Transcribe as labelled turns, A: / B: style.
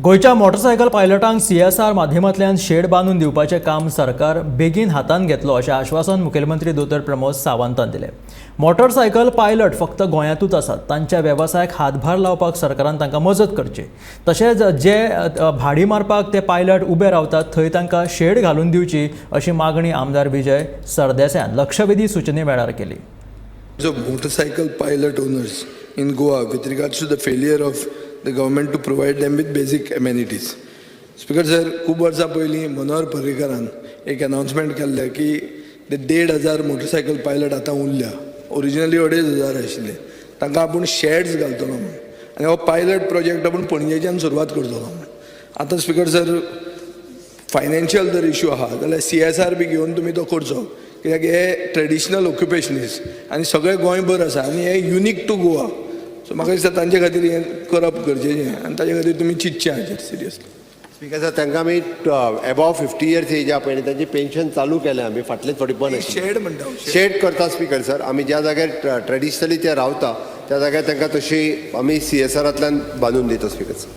A: गोयच्या motorcycle पायलटांक CSR माध्यमांतल्यान shade बांदून दिवपाचें काम सरकार बेगीन हातांत घेतलो अशें आश्वासन मुखेलमंत्री दोतर प्रमोद सावंतान दिलें। मोटरसायकल पायलट फक्त गोंयांतूच आसात, तांच्या वेवसायाक हातभार लावपाक सरकारान तांकां मजत करची। तशेंच जे भाडी मारपाक ते पायलट उबे रावतात थंय तांकां शेड घालून दिवची अशी मागणी आमदार विजय सरदेसायान लक्षवेधी सुचने वेळार केली।
B: So motorcycle pilot owners in Goa with regards to the failure of the government to provide them with basic amenities. Speaker sir, खूब वर्सां पयलीं मनोहर पर्रीकारान एक अनाउन्समेंट केल्लें की ते 1,500 मोटरसायकल पायलट आतां उरल्या। ओरिजिनली 2,500 आशिल्ले, तांकां आपूण शेड्स घालतलो म्हण आनी हो पायलट प्रोजेक्ट आपूण पणजेच्यान सुरवात करतलो म्हण। आतां स्पीकर सर फायनान्शियल जर इश्यू आहा जाल्यार CSR बी घेवन तुमी तो करचो, कित्याक हे ट्रेडिशनल ऑक्युपेशनीस्ट आनी सगळें गोंयभर आसा आनी हे युनीक टू गोवा। सो म्हाका दिसता तांचे खातीर हें करप गरजेचें आनी ताचे खातीर तुमी चिंतचें हाचेर सिरियसली।
C: स्पीकर सर, तांकां आमी एबाव 50 इयर्स एजा पळय तांची पेन्शन चालू केलें आमी फाटले थोडी बंद
B: शेड म्हणटा
C: शेड करता स्पीकर सर। आमी ज्या जाग्यार ट्रेडिशनली ते रावता त्या जाग्यार तांकां तशी आमी CSRांतल्यान बांदून दिता स्पीकर सर।